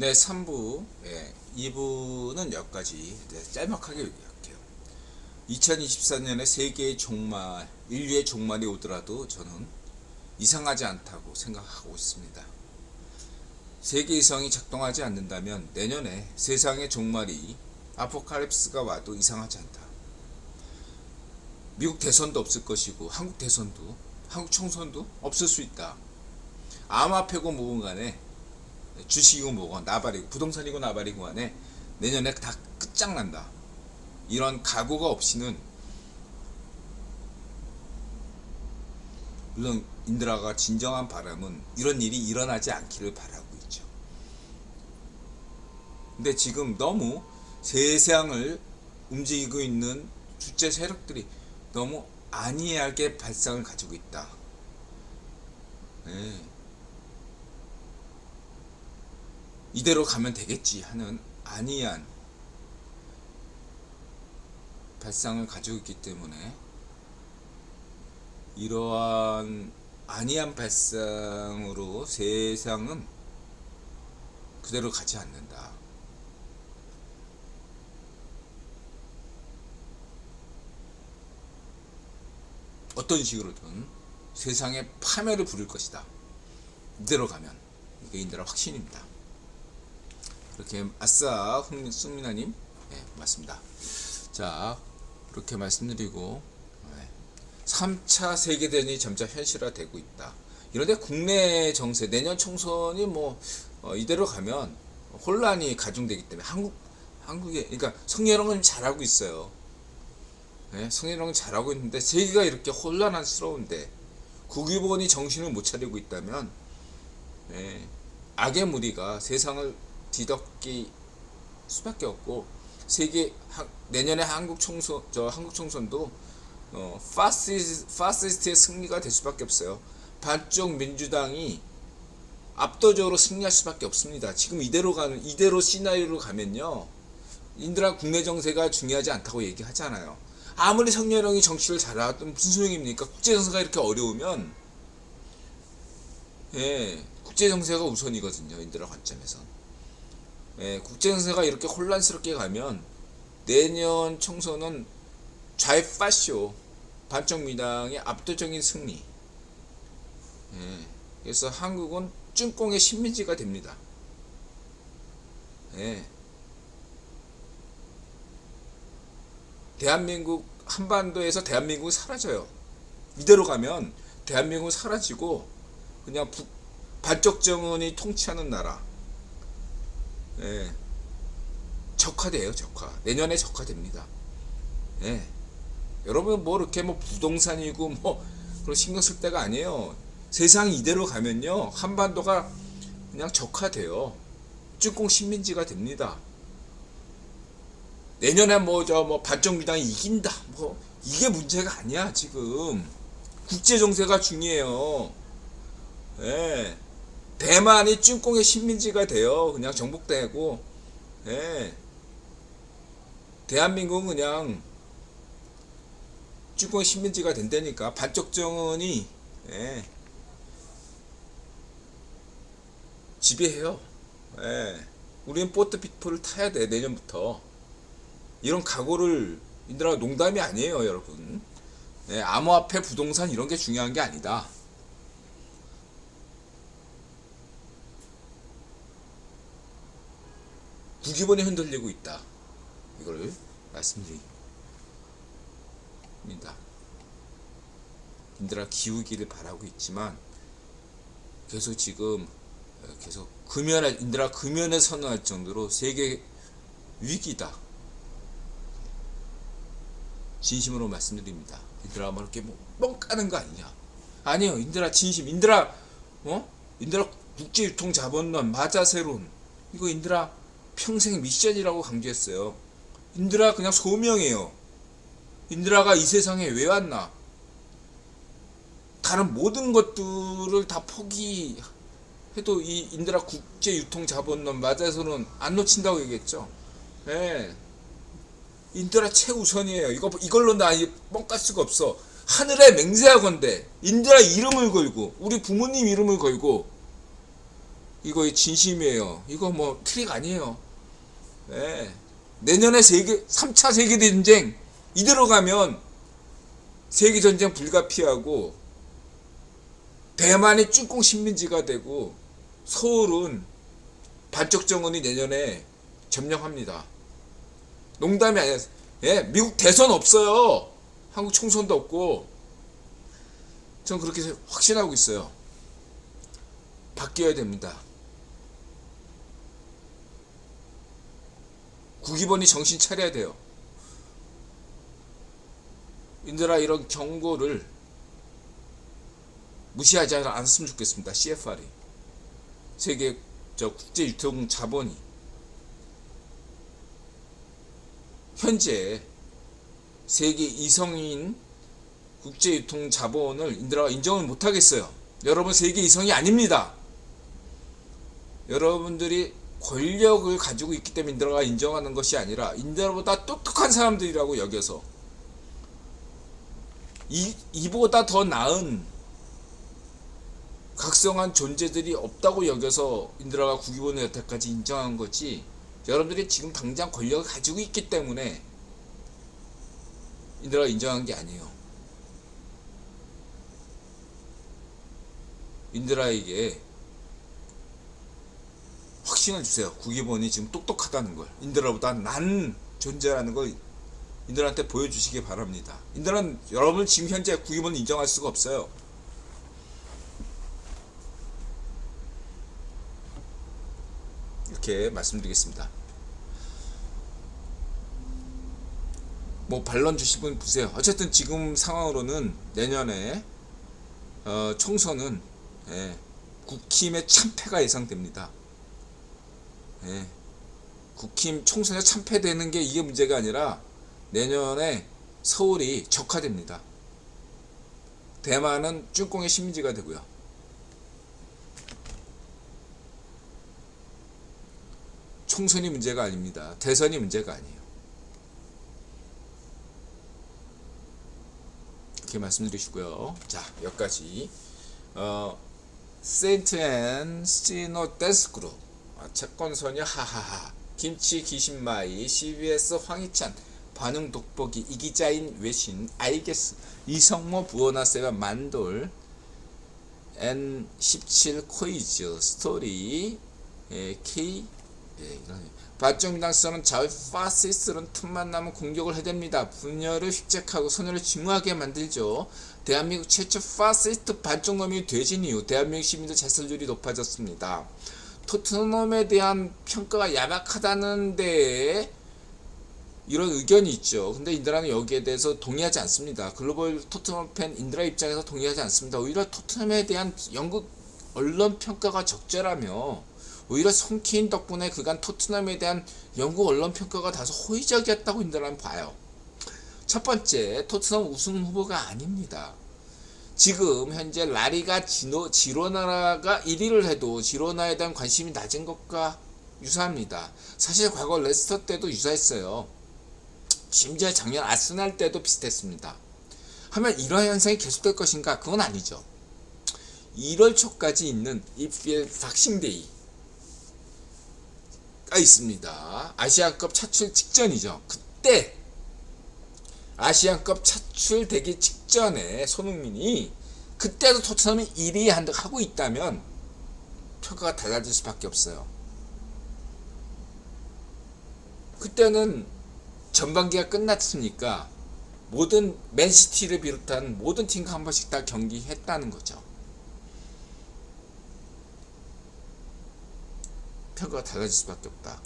네, 3부, 2부는 여기까지 짤막하게 얘기할게요. 2024년에 세계의 종말, 인류의 종말이 오더라도 저는 이상하지 않다고 생각하고 있습니다. 세계 이성이 작동하지 않는다면 내년에 세상의 종말이 아포칼립스가 와도 이상하지 않다. 미국 대선도 없을 것이고 한국 대선도, 한국 총선도 없을 수 있다. 암호화폐고 뭐건 간에 주식이고 뭐건 나발이고 부동산이고 나발이고 간에 내년에 다 끝장난다. 이런 각오가 없이는 물론 인드라가 진정한 바람은 이런 일이 일어나지 않기를 바라고 있죠. 근데 지금 너무 세상을 움직이고 있는 주체 세력들이 너무 안이하게 발상을 가지고 있다. 네. 이대로 가면 되겠지 하는 안이한 발상을 가지고 있기 때문에 이러한 안이한 발상으로 세상은 그대로 가지 않는다. 어떤 식으로든 세상에 파멸을 부릴 것이다. 이대로 가면 이게 인드라 확신입니다. 그렇게 아싸 승민아님, 네, 맞습니다. 자, 그렇게 말씀드리고 3차 세계대전이 점차 현실화되고 있다. 이런데 국내 정세, 내년 총선이 이대로 가면 혼란이 가중되기 때문에 한국에, 그러니까 성렬형은 잘하고 있어요. 네, 성렬형은 잘하고 있는데 세계가 이렇게 혼란스러운데 국유본이 정신을 못 차리고 있다면 악의 무리가 세상을 뒤덮기 수밖에 없고 내년에 한국 총선도 파시스트의 승리가 될 수밖에 없어요. 반쪽 민주당이 압도적으로 승리할 수밖에 없습니다. 지금 이대로 시나리오로 가면요, 인드라 국내 정세가 중요하지 않다고 얘기하잖아요. 아무리 성렬형이 정치를 잘하든 무슨 소용입니까? 국제 정세가 이렇게 어려우면 국제 정세가 우선이거든요. 인드라 관점에선. 국제 정세가 이렇게 혼란스럽게 가면 내년 총선은 좌파쇼 반쪽 미당의 압도적인 승리. 그래서 한국은 ጭ꽁의 식민지가 됩니다. 대한민국 한반도에서 대한민국이 사라져요. 이대로 가면 대한민국은 사라지고 그냥 반쪽 정원이 통치하는 나라. 적화돼요. 적화. 내년에 적화됩니다. 여러분 이렇게 부동산이고 그런 신경 쓸 때가 아니에요. 세상이 이대로 가면요, 한반도가 그냥 적화돼요. ጭ꽁 식민지가 됩니다. 내년에 반쪽 미당이 이긴다. 이게 문제가 아니야. 지금 국제 정세가 중요해요. 대만이 ጭ꽁의 식민지가 돼요. 그냥 정복되고, 대한민국은 그냥 ጭ꽁의 식민지가 된다니까. 반쪽 정원이 지배해요. 우리는 포트피플을 타야 돼. 내년부터. 이런 각오를 인드라가 농담이 아니에요, 여러분. 암호화폐, 부동산 이런 게 중요한 게 아니다. 국유본이 흔들리고 있다. 이걸 말씀드립니다. 인드라 기우기를 바라고 있지만 계속 인드라 금연에 선언할 정도로 세계 위기다. 진심으로 말씀드립니다. 인드라 이렇게 뻥 까는 거 아니냐? 아니요, 인드라 진심. 인드라 국제유통자본론 마자세론 이거 인드라 평생 미션이라고 강조했어요. 인드라 그냥 소명이에요. 인드라가 이 세상에 왜 왔나? 다른 모든 것들을 다 포기해도 이 인드라 국제유통자본론 마자세론 안 놓친다고 얘기했죠. 인드라 최우선이에요. 이걸로 나 뻥깔 수가 없어. 하늘에 맹세하건대 인드라 이름을 걸고 우리 부모님 이름을 걸고 이거 진심이에요. 이거 뭐 트릭 아니에요. 네. 내년에 3차 세계대전쟁 이대로 가면 세계전쟁 불가피하고 대만이 찐콩 식민지가 되고 서울은 반쪽 정원이 내년에 점령합니다. 농담이 아니야. 예, 미국 대선 없어요. 한국 총선도 없고. 전 그렇게 확신하고 있어요. 바뀌어야 됩니다. 국기본이 정신 차려야 돼요. 인들아, 이런 경고를 무시하지 않았으면 좋겠습니다. CFR이 세계 국제 유통 자본이 현재 세계 2성인 국제 유통 자본을 인들아가 인정을 못 하겠어요. 여러분, 세계 2성이 아닙니다. 여러분들이 권력을 가지고 있기 때문에 인들아가 인정하는 것이 아니라 인들아보다 똑똑한 사람들이라고 여겨서 이보다 더 나은 각성한 존재들이 없다고 여겨서 인들아가 국기본을 여태까지 인정한 거지, 여러분들이 지금 당장 권력을 가지고 있기 때문에 인들아가 인정한 게 아니에요. 인들아에게 확신을 주세요. 국기본이 지금 똑똑하다는 걸, 인들아보다 난 존재라는 걸 인들한테 보여주시기 바랍니다. 인들은 여러분 지금 현재 국기본을 인정할 수가 없어요. 이렇게 말씀드리겠습니다. 뭐 반론 주실 분 보세요. 어쨌든 지금 상황으로는 내년에 총선은 국힘의 참패가 예상됩니다. 국힘 총선에 참패되는 게 이게 문제가 아니라 내년에 서울이 적화됩니다. 대만은 쭈꽁의 식민지가 되고요. 총선이 문제가 아닙니다. 대선이 문제가 아니에요. 이렇게 말씀드리시고요. 자, 여기까지 세인트 앤 시노 댄스 그룹, 채권소녀 하하하, 김치 귀신마이, CBS 황희찬, 반응 돋보기, 이기자인 외신, 알게스, 이성모 부어나 세바 만돌, N17 코이즈, 스토리, K, 반쪽민당서는 자위 파시스트는 틈만 나면 공격을 해댑니다. 분열을 획책하고 선열을 증오하게 만들죠. 대한민국 최초 파시스트 반쪽놈이 되진 이후 대한민국 시민들 자살률이 높아졌습니다. 토트넘에 대한 평가가 야박하다는데 이런 의견이 있죠. 근데 인드라는 여기에 대해서 동의하지 않습니다. 글로벌 토트넘 팬 인드라 입장에서 동의하지 않습니다. 오히려 토트넘에 대한 영국 언론 평가가 적절하며 오히려 손케인 덕분에 그간 토트넘에 대한 영국 언론 평가가 다소 호의적이었다고 인드라는 봐요. 첫 번째, 토트넘 우승 후보가 아닙니다. 지금 현재 라리가 지로나가 1위를 해도 지로나에 대한 관심이 낮은 것과 유사합니다. 사실 과거 레스터 때도 유사했어요. 심지어 작년 아스날 때도 비슷했습니다. 하면 이러한 현상이 계속될 것인가? 그건 아니죠. 1월 초까지 있는 EPL 박싱데이가 있습니다. 아시안컵 차출 직전이죠. 그때 아시안컵 차출되기 직전에 손흥민이 그때도 토트넘이 1위 하고 있다면 평가가 달라질 수밖에 없어요. 그때는 전반기가 끝났으니까 모든 맨시티를 비롯한 모든 팀과 한 번씩 다 경기했다는 거죠. 평가가 달라질 수밖에 없다.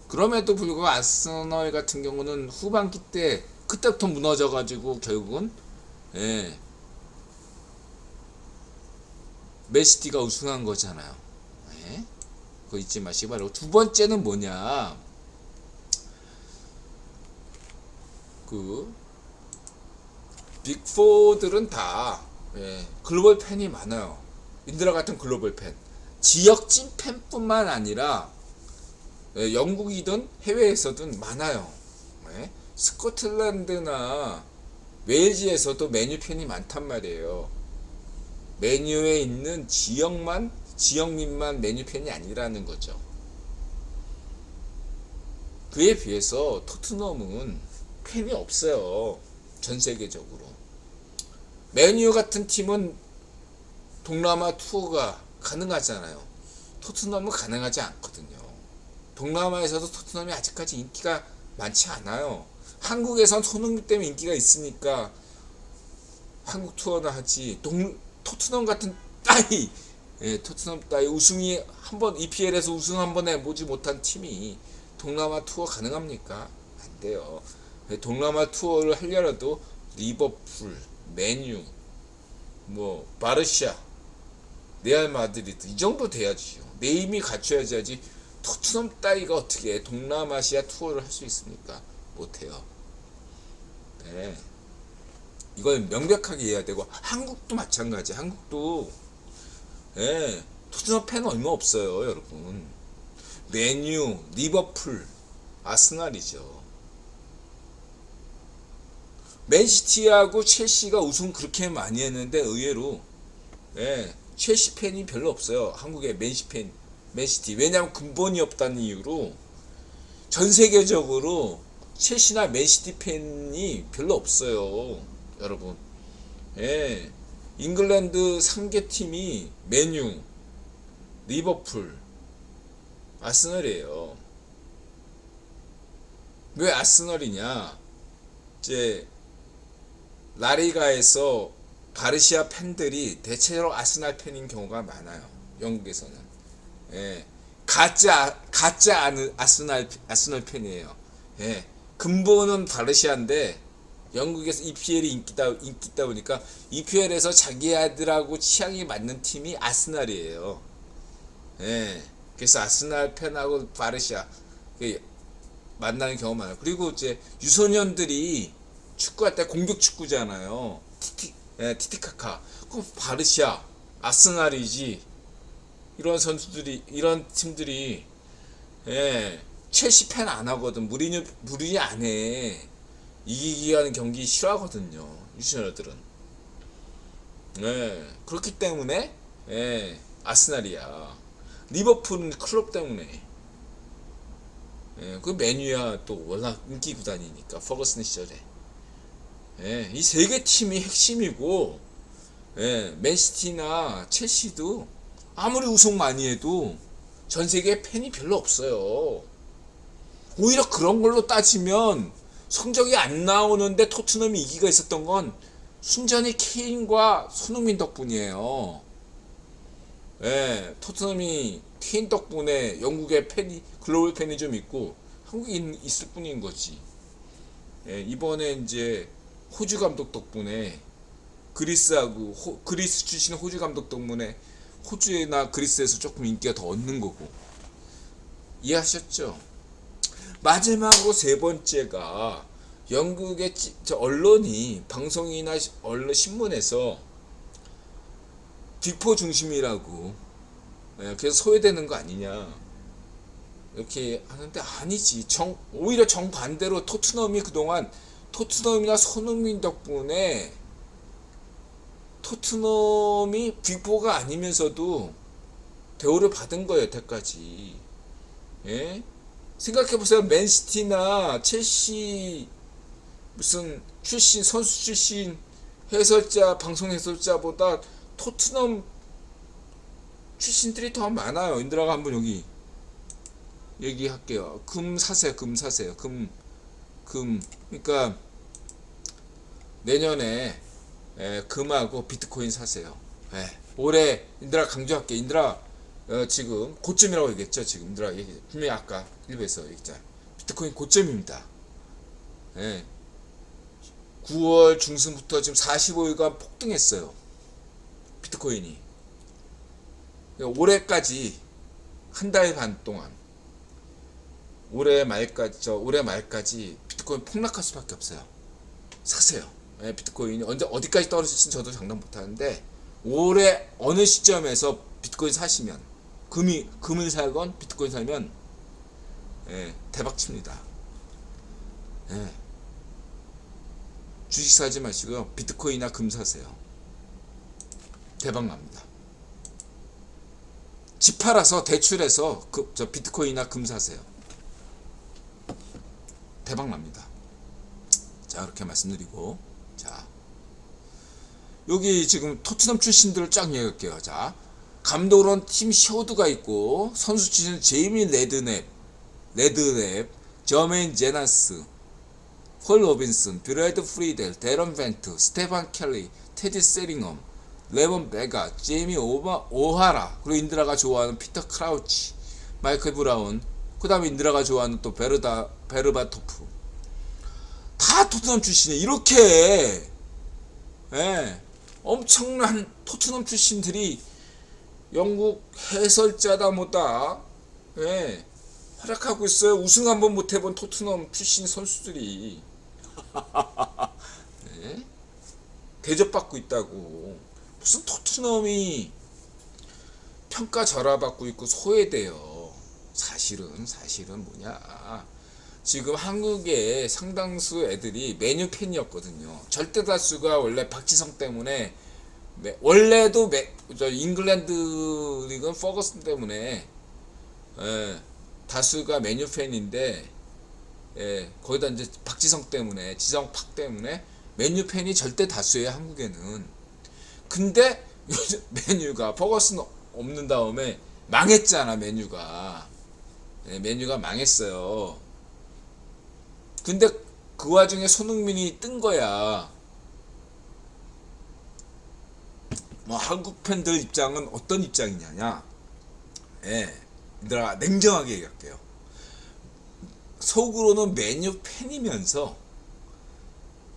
그럼에도 불구하고 아스널 같은 경우는 후반기 때 그때부터 무너져가지고 결국은 맨시티가 우승한 거잖아요. 그거 잊지 마시기 바라고. 두 번째는 뭐냐, 그 빅4들은 다 글로벌 팬이 많아요. 인드라 같은 글로벌 팬, 지역진 팬뿐만 아니라 영국이든 해외에서든 많아요. 스코틀랜드나 웨일즈에서도 메뉴 팬이 많단 말이에요. 메뉴에 있는 지역만 지영민만 메뉴 팬이 아니라는 거죠. 그에 비해서 토트넘은 팬이 없어요. 전 세계적으로. 메뉴 같은 팀은 동남아 투어가 가능하잖아요. 토트넘은 가능하지 않거든요. 동남아에서도 토트넘이 아직까지 인기가 많지 않아요. 한국에선 손흥민 때문에 인기가 있으니까 한국 투어나 하지. 토트넘 같은 따위, 토트넘 따위 우승이 한번 EPL에서 우승 한번 해보지 못한 팀이 동남아 투어 가능합니까? 안 돼요. 동남아 투어를 하려라도 리버풀, 맨유, 뭐 바르샤, 레알 마드리드 이 정도 돼야지요. 네임이 갖춰야지. 토트넘 따위가 어떻게 동남아시아 투어를 할 수 있습니까? 못해요. 네. 이걸 명백하게 해야 되고, 한국도 마찬가지. 한국도 토트넘 팬 얼마 없어요, 여러분. 맨유, 리버풀, 아스날이죠. 맨시티하고 첼시가 우승 그렇게 많이 했는데 의외로 첼시 팬이 별로 없어요. 한국에 맨시티. 왜냐하면 근본이 없다는 이유로 전 세계적으로 첼시나 맨시티 팬이 별로 없어요, 여러분. 잉글랜드 3개 팀이 맨유, 리버풀, 아스널이에요. 왜 아스널이냐? 이제 라리가에서 바르시아 팬들이 대체로 아스날 팬인 경우가 많아요. 영국에서는. 가짜 아스날 팬이에요. 근본은 바르시아인데 영국에서 EPL이 인기 있다 보니까 EPL에서 자기 아들하고 취향이 맞는 팀이 아스날이에요. 그래서 아스날 팬하고 바르시아 만나는 경우가 많아요. 그리고 이제 유소년들이 축구할 때 공격 축구잖아요. 티티카카. 그럼 바르시아, 아스날이지. 이런 팀들이 첼시 팬 안 하거든. 무리뉴 안 해. 이기기 하는 경기 싫어하거든요, 유소년들은. 그렇기 때문에 아스날이야. 리버풀은 클럽 때문에. 그 맨유야 또 워낙 인기 구단이니까 퍼거슨 시절에. 이 세 개 팀이 핵심이고, 맨시티나 첼시도 아무리 우승 많이 해도 전 세계에 팬이 별로 없어요. 오히려 그런 걸로 따지면 성적이 안 나오는데 토트넘이 이기가 있었던 건 순전히 케인과 손흥민 덕분이에요. 토트넘이 케인 덕분에 영국의 글로벌 팬이 좀 있고 한국에 있을 뿐인 거지. 이번에 이제 호주 감독 덕분에 그리스 출신 호주 감독 덕분에 호주나 그리스에서 조금 인기가 더 얻는 거고. 이해하셨죠? 마지막으로 세 번째가 영국의 언론이 방송이나 신문에서 빅4 중심이라고 그래서 소외되는 거 아니냐 이렇게 하는데 아니지. 오히려 정반대로 토트넘이 그동안 토트넘이나 손흥민 덕분에 토트넘이 빅4가 아니면서도 대우를 받은 거예요, 여태까지. 생각해보세요. 맨시티나 첼시 무슨 선수 출신 방송 해설자보다 토트넘 출신들이 더 많아요. 인드라가 한번 여기 얘기할게요. 금 사세요. 그러니까 내년에 금하고 비트코인 사세요. 올해 인드라 강조할게. 인드라 지금 고점이라고 얘기했죠. 지금 인드라 분명히 아까 일부에서 얘기했잖아요. 비트코인 고점입니다. 9월 중순부터 지금 45일간 폭등했어요. 비트코인이. 올해까지 한 달 반 동안 올해 말까지 비트코인 폭락할 수밖에 없어요. 사세요. 비트코인이 어디까지 떨어질지는 저도 장담 못하는데 올해 어느 시점에서 비트코인 사시면 금을 사건 비트코인 사면 대박 칩니다. 주식 사지 마시고요. 비트코인이나 금 사세요. 대박 납니다. 집 팔아서 대출해서 저 비트코인이나 금 사세요. 대박 납니다. 자, 그렇게 말씀드리고, 자, 여기 지금 토트넘 출신들을 쫙 얘기할게요. 자, 감독으로는 팀 셔우드가 있고, 선수 출신은 제이미 레드랩, 저메인 제나스, 폴 로빈슨, 브래드 프리델, 데런 벤트, 스테반 켈리, 테디 세링엄, 레본 베가, 제이미 오하라, 그리고 인드라가 좋아하는 피터 크라우치, 마이클 브라운, 그 다음에 인드라가 좋아하는 또 베르바토프. 다 토트넘 출신이에요. 이렇게, 예, 엄청난 토트넘 출신들이 영국 해설자다 뭐다, 예, 활약하고 있어요. 우승 한번 못 해본 토트넘 출신 선수들이. 예? 대접받고 있다고. 무슨 토트넘이 평가절하받고 있고 소외돼요. 사실은 뭐냐, 지금 한국의 상당수 애들이 메뉴 팬이었거든요. 절대 다수가 원래 박지성 때문에, 원래도 잉글랜드 리그는 퍼거슨 때문에, 예, 다수가 메뉴 팬인데, 예, 거기다 이제 박지성 때문에, 지성팍 때문에 메뉴 팬이 절대 다수예요, 한국에는. 근데 요즘 메뉴가 퍼거슨 없는 다음에 망했잖아. 메뉴가, 예, 메뉴가 망했어요. 근데 그 와중에 손흥민이 뜬 거야. 뭐 한국 팬들 입장은 어떤 입장이냐냐, 예, 내가 냉정하게 얘기할게요. 속으로는 메뉴 팬이면서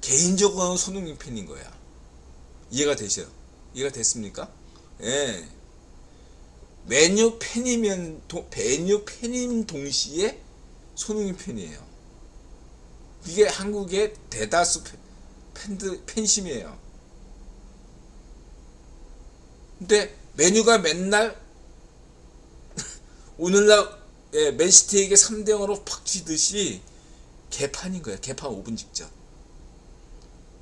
개인적으로는 손흥민 팬인 거야. 이해가 되셔요? 이해가 됐습니까? 예. 메뉴 팬인 동시에 손흥민 팬이에요. 이게 한국의 대다수 팬심이에요. 근데 메뉴가 맨날 오늘날, 예, 맨시티에게 3대0으로 팍 쥐듯이 개판인 거야. 개판 5분 직전.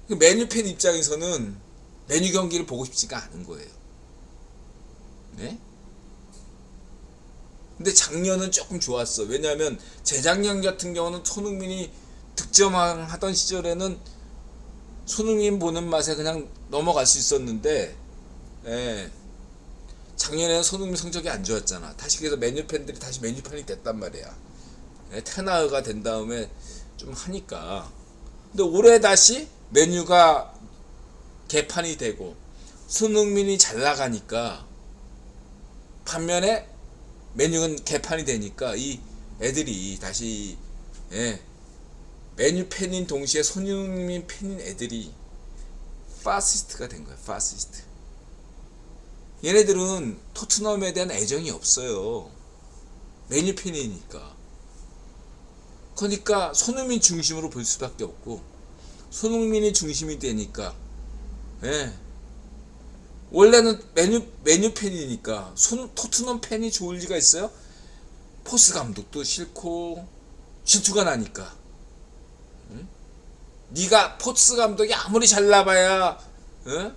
메뉴 팬 입장에서는 메뉴 경기를 보고 싶지가 않은 거예요. 네? 근데 작년은 조금 좋았어. 왜냐하면 재작년 같은 경우는 손흥민이 득점하던 시절에는 손흥민 보는 맛에 그냥 넘어갈 수 있었는데, 예, 작년에는 손흥민 성적이 안 좋았잖아. 다시 그래서 메뉴 팬들이 다시 메뉴 팬이 됐단 말이야. 예, 테나흐가 된 다음에 좀 하니까. 근데 올해 다시 메뉴가 개판이 되고 손흥민이 잘 나가니까, 반면에 메뉴는 개판이 되니까 이 애들이 다시, 예, 메뉴 팬인 동시에 손흥민 팬인 애들이 파시스트가 된 거야. 파시스트. 얘네들은 토트넘에 대한 애정이 없어요. 메뉴 팬이니까. 그러니까 손흥민 중심으로 볼 수밖에 없고, 손흥민이 중심이 되니까, 예, 원래는 메뉴 팬이니까 토트넘 팬이 좋을 리가 있어요? 포스 감독도 싫고 질투가 나니까. 응? 네가 포스 감독이 아무리 잘나봐야, 응?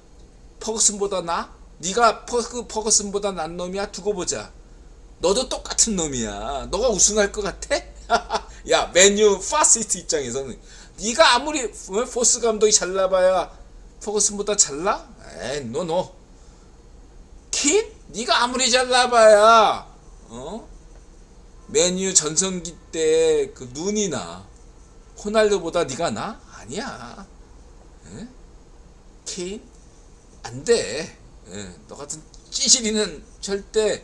퍼거슨보다 나? 네가 퍼거슨보다 난 놈이야? 두고 보자. 너도 똑같은 놈이야. 너가 우승할 것 같아? 야, 메뉴 파시스트 입장에서는 네가 아무리 포스 감독이 잘나봐야 퍼거슨보다 잘나? 에이, 노. 킨? 네가 아무리 잘나봐야, 메뉴 전성기 때 그 눈이나 호날두보다 네가 나? 아니야. 에? 킨? 안 돼. 예, 너 같은 찌질이는 절대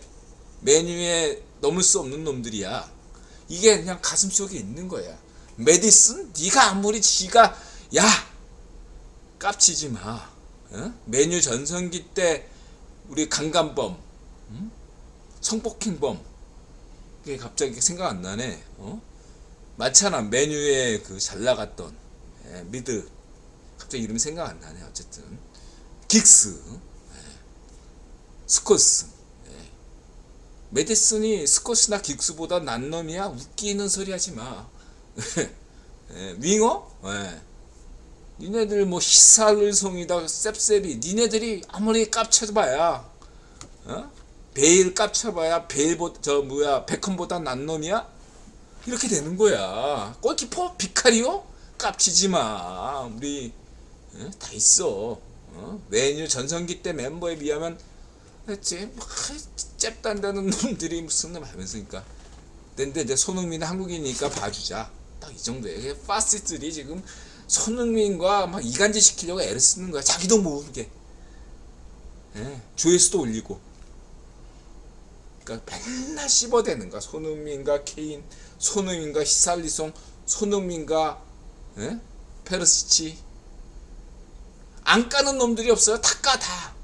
메뉴에 넘을 수 없는 놈들이야. 이게 그냥 가슴속에 있는 거야. 메디슨? 네가 아무리 지가, 야, 깝치지 마. 메뉴 전성기 때 우리 강간범, 성폭행범, 그게 갑자기 생각 안 나네. 많잖아. 메뉴에 그 잘 나갔던, 예, 미드, 갑자기 이름이 생각 안 나네. 어쨌든 긱스, 스코스. 예. 메디슨이 스코스나 긱스보다 난 놈이야? 웃기는 소리 하지 마. 예, 윙어? 예. 니네들 뭐 히살을송이다 셉셉이, 니네들이 아무리 깝쳐봐야, 베일 깝쳐봐야 베컴보다 난 놈이야? 이렇게 되는 거야. 골키퍼 비카리오? 깝치지 마. 우리 다 있어. 메뉴 전성기 때 멤버에 비하면 잽단다는 놈들이 무슨 놈 하면서니까. 근데 이제 손흥민은 한국이니까 봐주자. 딱 이 정도예요. 파시스트들이 지금 손흥민과 막 이간질 시키려고 애를 쓰는 거야. 자기도 모르게. 조회수도 올리고. 그러니까 맨날 씹어대는 거야. 손흥민과 케인, 손흥민과 히살리송, 손흥민과 페르시치. 안 까는 놈들이 없어요. 다 까 다.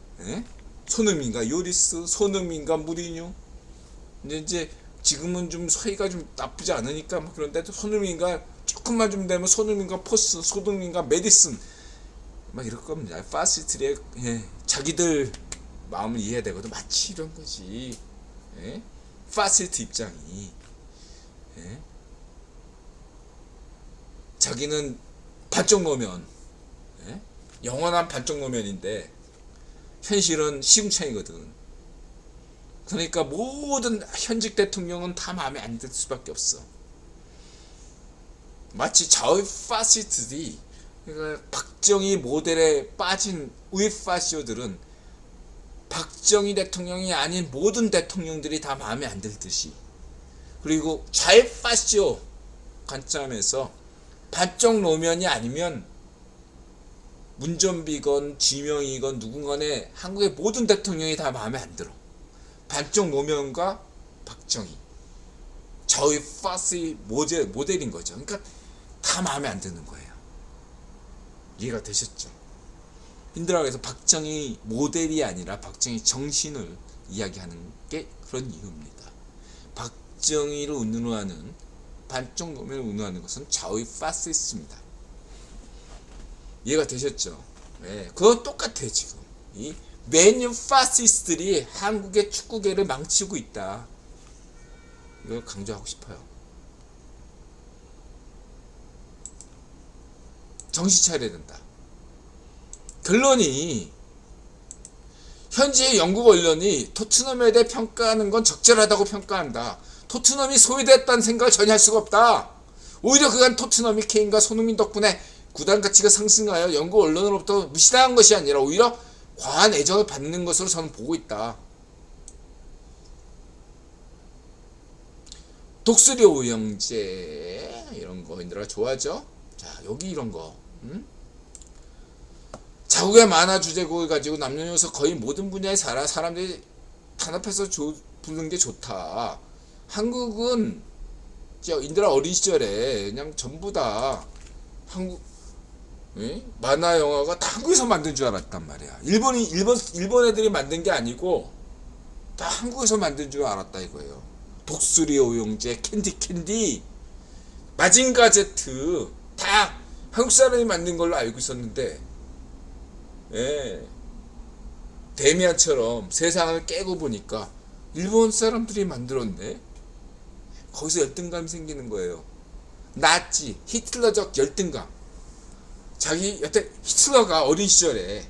손흥민과 요리스, 손흥민과 무리뉴. 이제 지금은 좀 사이가 좀 나쁘지 않으니까 뭐 그런데 손흥민과 조금만 좀 되면 손흥민과 포스, 손흥민과 메디슨 막 이럴 겁니다. 파시스트의 자기들 마음을 이해해야 되거든. 마치 이런 거지. 파시스트 입장이 자기는 반쪽 노면 영원한 반쪽 노면인데 현실은 시궁창이거든. 그러니까 모든 현직 대통령은 다 마음에 안 들 수밖에 없어. 마치 좌우 파시스트들이, 그러니까 박정희 모델에 빠진 우익 파시오들은 박정희 대통령이 아닌 모든 대통령들이 다 마음에 안 들듯이, 그리고 좌익 파시오 관점에서 반쪽 노면이 아니면 문전비건 지명이건 누군가에 한국의 모든 대통령이 다 마음에 안 들어. 반쪽 노면과 박정희, 좌익 파시 모델인 거죠. 그러니까 다 마음에 안 드는 거예요. 이해가 되셨죠? 힌드라에서 박정희 모델이 아니라 박정희 정신을 이야기하는 게 그런 이유입니다. 박정희를 운운하는, 반쪽 노면을 운운하는 것은 좌익 파시스트입니다. 이해가 되셨죠? 그건 똑같아. 지금 이 메뉴 파시스트들이 한국의 축구계를 망치고 있다. 이걸 강조하고 싶어요. 정신 차려야 된다. 결론이, 현재 영국 언론이 토트넘에 대해 평가하는 건 적절하다고 평가한다. 토트넘이 소외됐다는 생각을 전혀 할 수가 없다. 오히려 그간 토트넘이 케인과 손흥민 덕분에 구단 가치가 상승하여 영국 언론으로부터 무시당한 것이 아니라 오히려 과한 애정을 받는 것으로 저는 보고 있다. 독수리 오영재 이런 거 인들아 좋아하죠? 자, 여기 이런 거. 자국의 만화 주제곡을 가지고 남녀노소 거의 모든 분야의 사람들이 단합해서 부르는 게 좋다. 한국은 인들아 어린 시절에 그냥 전부 다 한국 만화 영화가 다 한국에서 만든 줄 알았단 말이야. 일본 애들이 만든 게 아니고 다 한국에서 만든 줄 알았다 이거예요. 독수리 오영재, 캔디, 마징가 제트 다 한국 사람이 만든 걸로 알고 있었는데, 데미안처럼 세상을 깨고 보니까 일본 사람들이 만들었네. 거기서 열등감이 생기는 거예요. 나치, 히틀러적 열등감. 여태 히틀러가 어린 시절에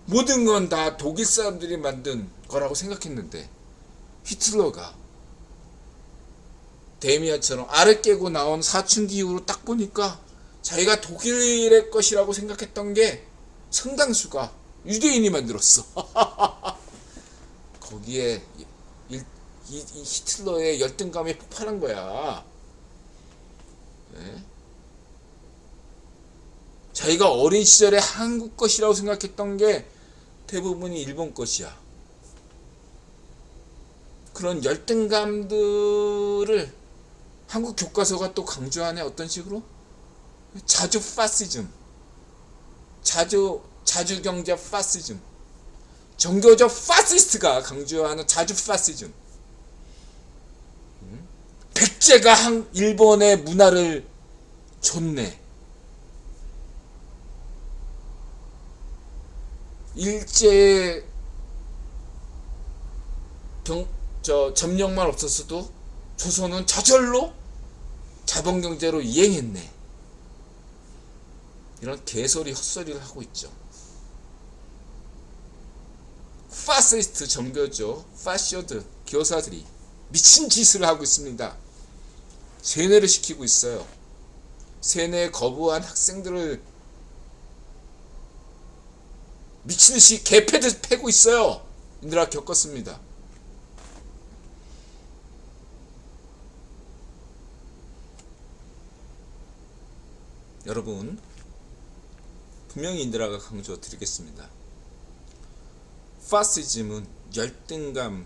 모든 건 다 독일 사람들이 만든 거라고 생각했는데, 히틀러가 데미안처럼 알을 깨고 나온 사춘기 이후로 딱 보니까 자기가 독일의 것이라고 생각했던 게 상당수가 유대인이 만들었어. 거기에 이 히틀러의 열등감이 폭발한 거야. 자기가 어린 시절에 한국 것이라고 생각했던 게 대부분이 일본 것이야. 그런 열등감들을 한국 교과서가 또 강조하네. 어떤 식으로? 자주 파시즘, 자주 경제 파시즘, 종교적 파시스트가 강조하는 자주 파시즘. 백제가 일본의 문화를 줬네. 일제 점령만 없었어도 조선은 저절로 자본경제로 이행했네. 이런 개소리 헛소리를 하고 있죠. 파시스트 정교조, 파시오드 교사들이 미친 짓을 하고 있습니다. 세뇌를 시키고 있어요. 세뇌에 거부한 학생들을 미친듯이 개패듯 패고 있어요. 인들아 겪었습니다. 여러분, 분명히 인드라가 강조 드리겠습니다. 파시즘은 열등감,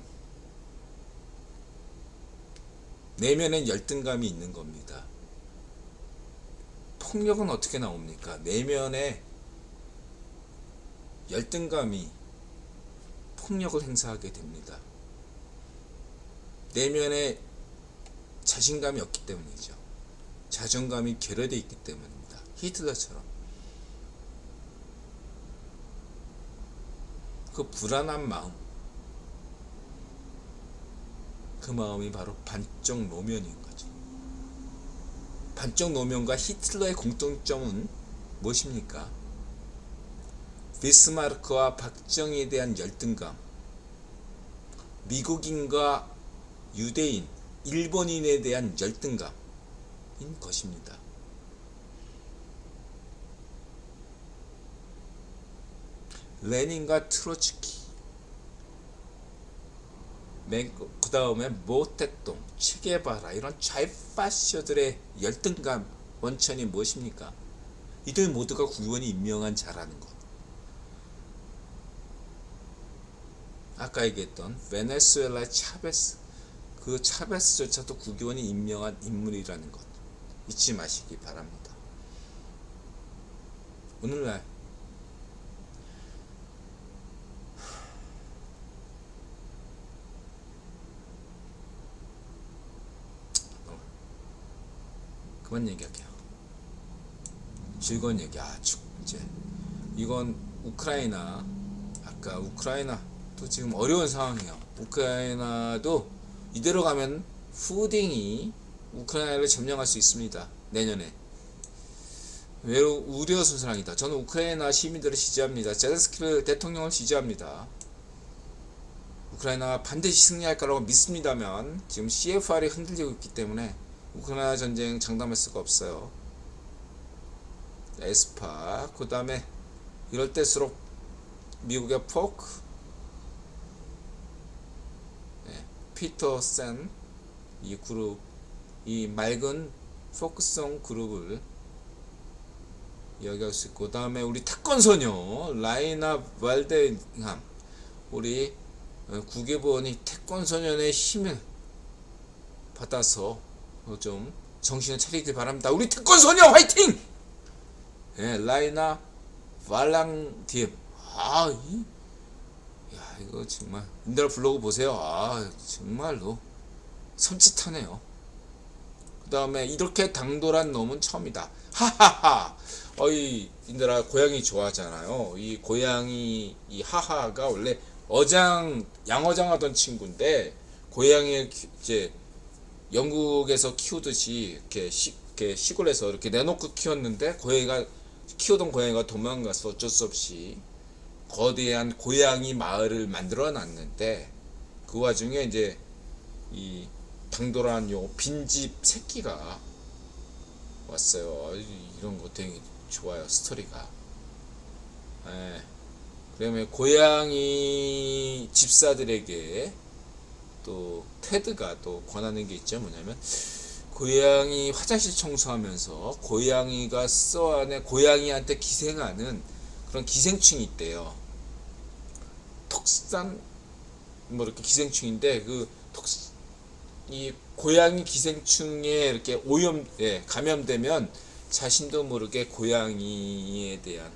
내면엔 열등감이 있는 겁니다. 폭력은 어떻게 나옵니까? 내면에 열등감이 폭력을 행사하게 됩니다. 내면에 자신감이 없기 때문이죠. 자존감이 결여되어 있기 때문입니다. 히틀러처럼. 그 불안한 마음, 그 마음이 바로 반쪽 노면인 거죠. 반쪽 노면과 히틀러의 공통점은 무엇입니까? 비스마르크와 박정희에 대한 열등감, 미국인과 유대인, 일본인에 대한 열등감인 것입니다. 레닌과 트로츠키, 그 다음에 모택동, 체게바라, 이런 좌파시어들의 열등감 원천이 무엇입니까? 이들 모두가 국회의원이 임명한 자라는 것. 아까 얘기했던 베네수엘라의 차베스, 그 차베스조차도 국회의원이 임명한 인물이라는 것 잊지 마시기 바랍니다. 오늘날 그만 얘기할게요. 즐거운 얘기. 이제 이건 우크라이나, 아까 우크라이나도 지금 어려운 상황이에요. 우크라이나도 이대로 가면 푸딩이 우크라이나를 점령할 수 있습니다. 내년에. 매우 우려스러운 상황이다. 저는 우크라이나 시민들을 지지합니다. 젤렌스키 대통령을 지지합니다. 우크라이나가 반드시 승리할 거라고 믿습니다만 지금 CFR이 흔들리고 있기 때문에 우크라이나 전쟁 장담할 수가 없어요. 에스파, 그 다음에 이럴 때일수록 미국의 포크, 피터센, 이 그룹, 이 맑은 포크송 그룹을 이야기할 수 있고, 그 다음에 우리 태권소녀 라이나 발데함, 우리 국회의원이 태권소년의 힘을 받아서 좀 정신을 차리길 바랍니다. 우리 태권소녀 화이팅! 라이나 발랑디엠. 이거 정말 인더라 블로그 보세요. 정말로 섬찟하네요. 그 다음에 이렇게 당돌한 놈은 처음이다. 하하하. 인더라 고양이 좋아하잖아요. 이 고양이, 이 하하가 원래 양어장 하던 친구인데, 고양이를 이제 영국에서 키우듯이 이렇게 시골에서 이렇게 내놓고 키웠는데, 키우던 고양이가 도망가서 어쩔 수 없이 거대한 고양이 마을을 만들어 놨는데, 그 와중에 이제 이 당돌한 요 빈집 새끼가 왔어요. 이런 거 되게 좋아요, 스토리가. 그러면 고양이 집사들에게 또 테드가 또 권하는 게 있죠. 뭐냐면, 고양이 화장실 청소하면서 고양이가 안에 고양이한테 기생하는 그런 기생충이 있대요. 톡산 이렇게 기생충인데, 이 고양이 기생충에 이렇게 감염되면 자신도 모르게 고양이에 대한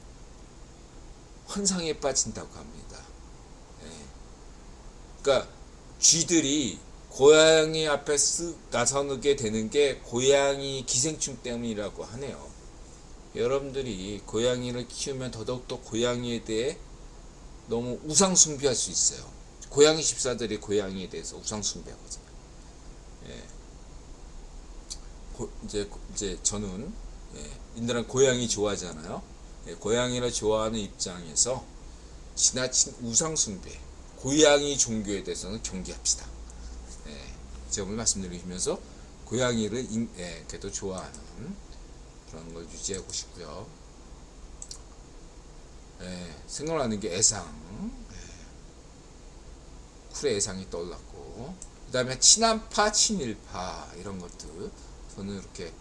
환상에 빠진다고 합니다. 그러니까 쥐들이 고양이 앞에 쓱 나서게 되는 게 고양이 기생충 때문이라고 하네요. 여러분들이 고양이를 키우면 더더욱더 고양이에 대해 너무 우상숭배할 수 있어요. 고양이 집사들이 고양이에 대해서 우상숭배하거든요. 이제 저는 인들은 고양이 좋아하잖아요. 고양이를 좋아하는 입장에서 지나친 우상숭배, 고양이 종교에 대해서는 경계합시다. 예, 이 점을 말씀드리면서 고양이를 그래도 좋아하는 그런 걸 유지하고 싶고요. 예, 생각나는 게 애상, 쿨의 애상이 떠올랐고, 그 다음에 친한파, 친일파 이런 것들. 저는 이렇게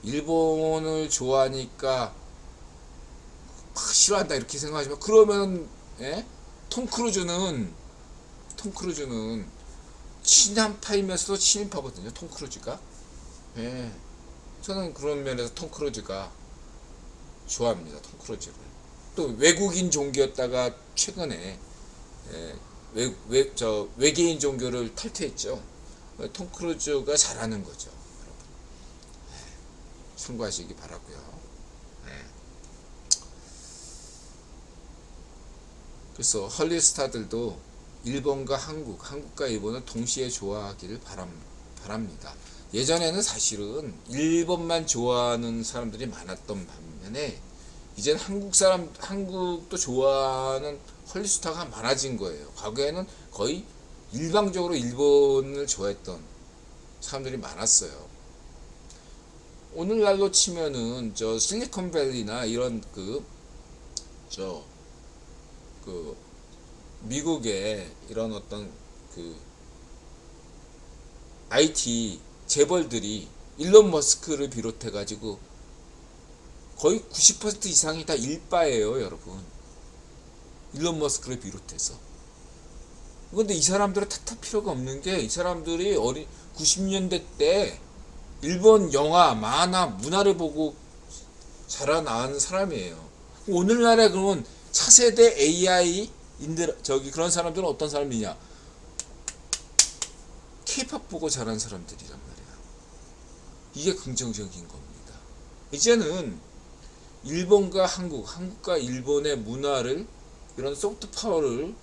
일본을 좋아하니까 막 싫어한다 이렇게 생각하지만, 그러면 톰 크루즈는 친한파이면서도 친일파거든요. 톰 크루즈가. 저는 그런 면에서 톰 크루즈가 좋아합니다. 톰 크루즈를. 또 외국인 종교였다가 최근에 외계인 종교를 탈퇴했죠. 톰 크루즈가 잘하는 거죠. 여러분. 참고하시기 바라고요. 그래서 헐리우드 스타들도 일본과 한국과 일본을 동시에 좋아하기를 바랍니다. 예전에는 사실은 일본만 좋아하는 사람들이 많았던 반면에 이제는 한국도 좋아하는 헐리우드 스타가 많아진 거예요. 과거에는 거의 일방적으로 일본을 좋아했던 사람들이 많았어요. 오늘날로 치면은 실리콘밸리나 이런 미국의 이런 어떤 IT 재벌들이 일론 머스크를 비롯해 가지고 거의 90% 이상이 다 일바예요, 여러분. 일론 머스크를 비롯해서. 그런데 이 사람들을 탓할 필요가 없는 게, 이 사람들이 90년대 때 일본 영화, 만화, 문화를 보고 자라난 사람이에요. 오늘날에 그러면 차세대 AI 그런 사람들은 어떤 사람이냐? K-pop 보고 자란 사람들이란 말이야. 이게 긍정적인 겁니다. 이제는 일본과 한국과 일본의 문화를, 이런 소프트 파워를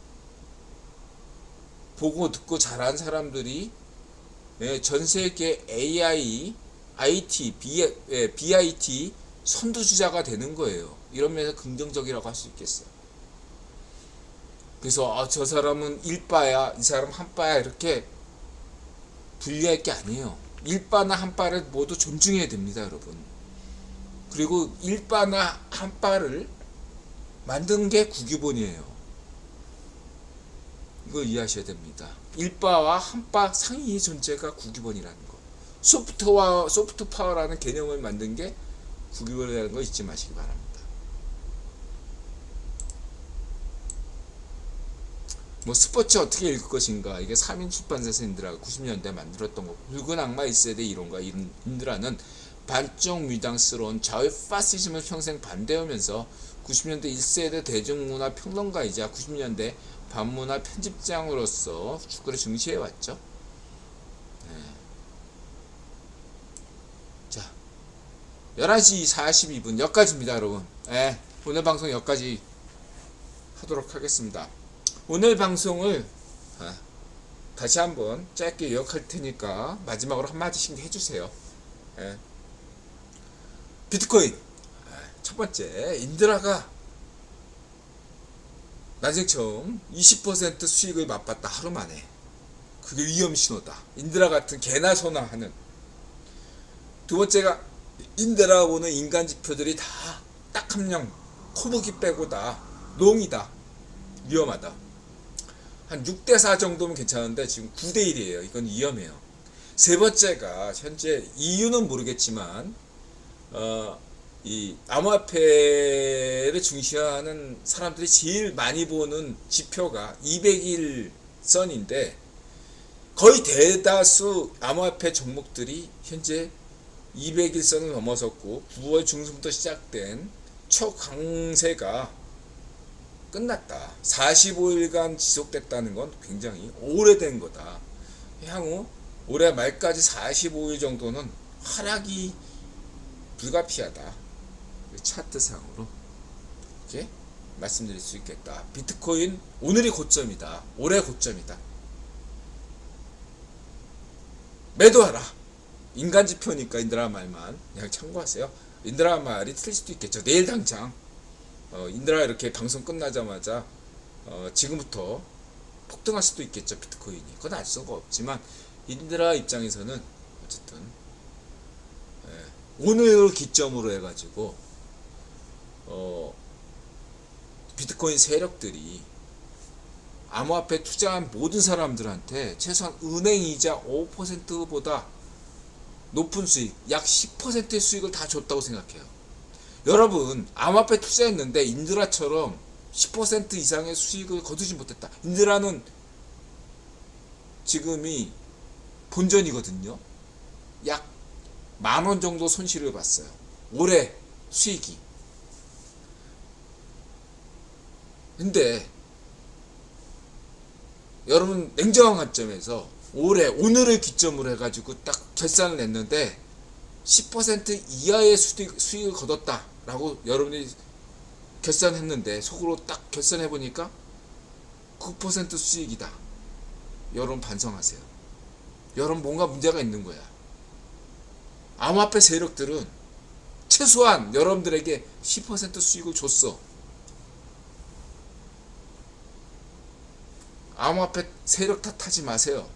보고 듣고 자란 사람들이 전 세계 AI, IT, BIT 선두주자가 되는 거예요. 이런 면에서 긍정적이라고 할 수 있겠어요. 그래서 저 사람은 일바야, 이 사람 한바야 이렇게 분리할 게 아니에요. 일바나 한바를 모두 존중해야 됩니다, 여러분. 그리고 일바나 한바를 만드는 게 국유본이에요. 이거 이해하셔야 됩니다. 일바와 한바 상위의 존재가 국유본이라는 거. 소프트 파워라는 개념을 만든 게 국유본이라는 거 잊지 마시기 바랍니다. 스포츠 어떻게 읽을 것인가, 이게 3인 출판사에서 인드라가 90년대 만들었던 거. 붉은 악마 1세대 이론가. 인드라는 반쪽 미당스러운 좌우 파시즘을 평생 반대하면서 90년대 1세대 대중문화 평론가이자 90년대 반문화 편집장으로서 축구를 중시해왔죠. 자, 11시 42분 여기까지입니다, 여러분. 오늘 방송 여기까지 하도록 하겠습니다. 오늘 방송을 다시 한번 짧게 요약할 테니까 마지막으로 한마디씩 해주세요. 비트코인 첫 번째, 인드라가 나중에 처음 20% 수익을 맛봤다, 하루 만에. 그게 위험 신호다. 인드라 같은 개나 소나 하는. 두 번째가, 인드라 보는 인간 지표들이 다 딱 한 명, 코보기 빼고 다 롱이다, 위험하다. 한 6대4 정도면 괜찮은데 지금 9대1이에요. 이건 위험해요. 세 번째가, 현재 이유는 모르겠지만 이 암호화폐를 중시하는 사람들이 제일 많이 보는 지표가 200일선인데, 거의 대다수 암호화폐 종목들이 현재 200일선을 넘어섰고 9월 중순부터 시작된 초강세가 끝났다. 45일간 지속됐다는 건 굉장히 오래된 거다. 향후 올해 말까지 45일 정도는 하락이 불가피하다. 차트상으로 이렇게 말씀드릴 수 있겠다. 비트코인 오늘이 고점이다. 올해 고점이다. 매도하라. 인간 지표니까 인드라 말만 그냥 참고하세요. 인드라 말이 틀릴 수도 있겠죠. 내일 당장 인드라 이렇게 방송 끝나자마자 지금부터 폭등할 수도 있겠죠, 비트코인이. 그건 알 수가 없지만 인드라 입장에서는 어쨌든 오늘 기점으로 해가지고 비트코인 세력들이 암호화폐 투자한 모든 사람들한테 최소한 은행이자 5%보다 높은 수익, 약 10%의 수익을 다 줬다고 생각해요. 여러분, 암호화폐 투자했는데 인드라처럼 10% 이상의 수익을 거두지 못했다. 인드라는 지금이 본전이거든요. 약 10,000원 정도 손실을 봤어요. 올해 수익이. 근데 여러분, 냉정한 관점에서 오늘을 기점으로 해가지고 딱 결산을 냈는데 10% 이하의 수익을 거뒀다 라고 여러분이 결산했는데, 속으로 딱 결산해보니까 9% 수익이다. 여러분 반성하세요. 여러분 뭔가 문제가 있는 거야. 암호화폐 세력들은 최소한 여러분들에게 10% 수익을 줬어. 암호화폐 세력 탓하지 마세요.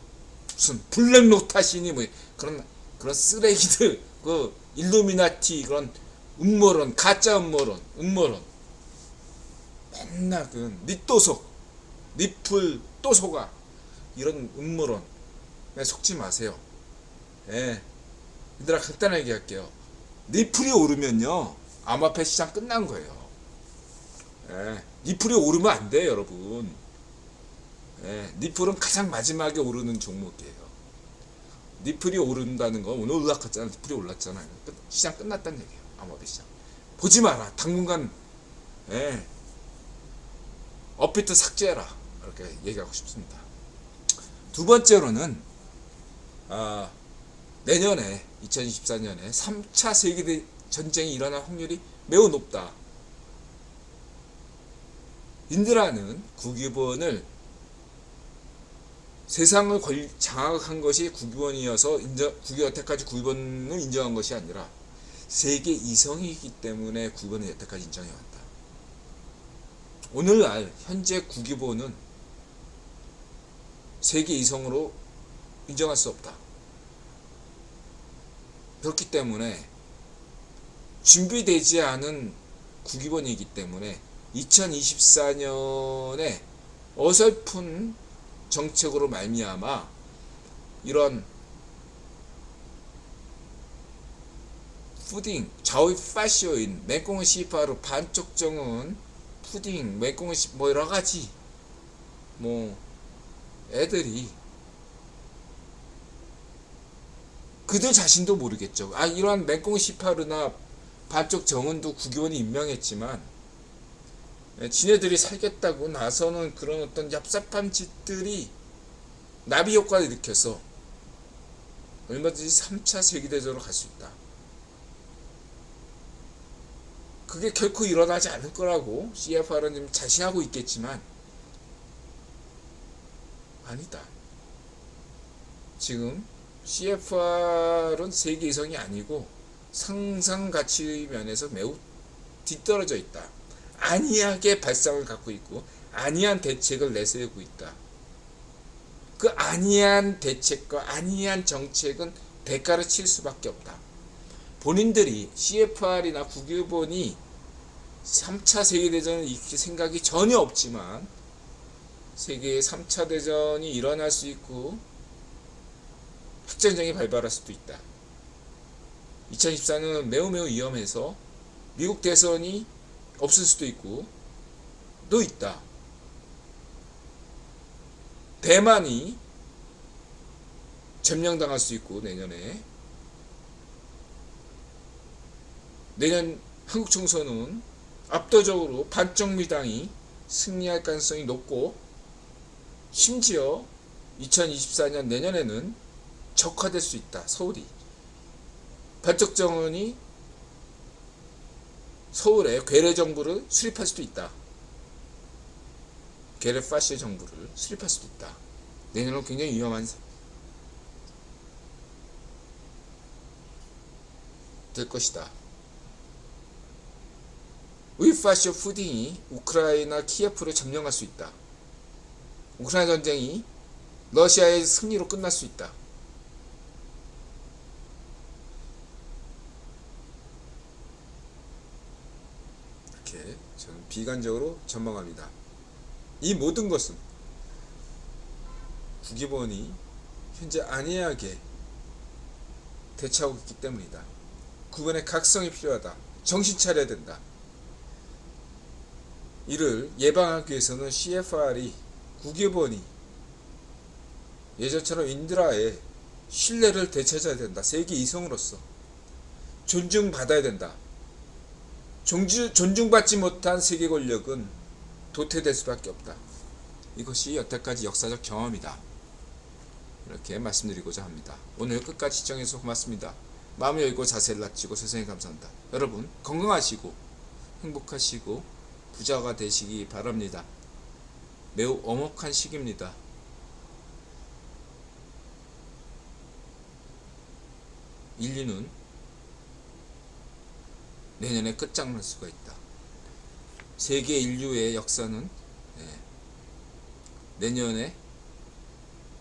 무슨 블랙록 탓이니 뭐 그런 쓰레기들, 그 일루미나티, 그런 음모론, 가짜 음모론 맨날 그 니또속, 니플 또 속아, 이런 음모론에 속지 마세요. 예. 얘들아, 간단하게 할게요. 니플이 오르면요, 암호화폐 시장 끝난 거예요. 예. 니플이 오르면 안 돼요, 여러분. 예. 니플은 가장 마지막에 오르는 종목이에요. 니플이 오른다는 건 오늘 올랐잖아요. 니플이 올랐잖아요. 시장 끝났다는 얘기예요. 암호화폐 시장. 보지 마라. 당분간 업비트 삭제해라. 이렇게 얘기하고 싶습니다. 두 번째로는 내년에 2024년에 3차 세계대 전쟁이 일어날 확률이 매우 높다. 인드라는 국유본을 세상을 장악한 것이 국유본이어서 여태까지 국유본을 인정한 것이 아니라 세계 이성이기 때문에 국유본을 여태까지 인정해왔다. 오늘날 현재 국유본은 세계 이성으로 인정할 수 없다. 그렇기 때문에 준비되지 않은 국유본이기 때문에 2024년에 어설픈 정책으로 말미암아 이런 푸딩, 좌우 파쇼인, 맹꽁은 시파로 반쪽 정은 푸딩, 맹꽁은 시, 뭐 여러가지 애들이 그들 자신도 모르겠죠. 이러한 맹꽁은 시파르나 반쪽 정은도 국유원이 임명했지만 지네들이 살겠다고 나서는 그런 어떤 얍삽한 짓들이 나비 효과를 일으켜서 얼마든지 3차 세계대전으로 갈 수 있다. 그게 결코 일어나지 않을 거라고 CFR은 지금 자신하고 있겠지만 아니다. 지금 CFR은 세계 이성이 아니고 상상 가치 면에서 매우 뒤떨어져 있다. 안이하게 발상을 갖고 있고 안이한 대책을 내세우고 있다. 그 안이한 대책과 안이한 정책은 대가를 칠 수밖에 없다. 본인들이 CFR이나 국유본이 3차 세계대전을 일으킬 생각이 전혀 없지만 세계의 3차 대전이 일어날 수 있고 핵전쟁이 발발할 수도 있다. 2024년은 매우 위험해서 미국 대선이 없을 수도 있고 또 있다. 대만이 점령당할 수 있고 내년 한국 총선은 압도적으로 반정미당이 승리할 가능성이 높고 심지어 2024년 내년에는 적화될 수 있다. 서울이 반쪽 정원이 서울에 괴뢰 정부를 수립할 수도 있다. 괴뢰 파시 정부를 수립할 수도 있다. 내년은 굉장히 위험한 될 것이다. 우이파쇼 푸딩이 우크라이나 키예프를 점령할 수 있다. 우크라이나 전쟁이 러시아의 승리로 끝날 수 있다. 이렇게 저는 비관적으로 전망합니다. 이 모든 것은 국기본이 현재 안이하게 대처하고 있기 때문이다. 구분의 각성이 필요하다. 정신 차려야 된다. 이를 예방하기 위해서는 CFR이 국기본이 예전처럼 인드라의 신뢰를 되찾아야 된다. 세계 이성으로서 존중받아야 된다. 존중받지 못한 세계 권력은 도태될 수밖에 없다. 이것이 여태까지 역사적 경험이다. 이렇게 말씀드리고자 합니다. 오늘 끝까지 시청해서 고맙습니다. 마음을 열고 자세를 낮추고 세상에 감사합니다. 여러분 건강하시고 행복하시고 부자가 되시기 바랍니다. 매우 엄혹한 시기입니다. 인류는 내년에 끝장날 수가 있다. 세계 인류의 역사는 내년에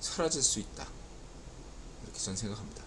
사라질 수 있다. 이렇게 저는 생각합니다.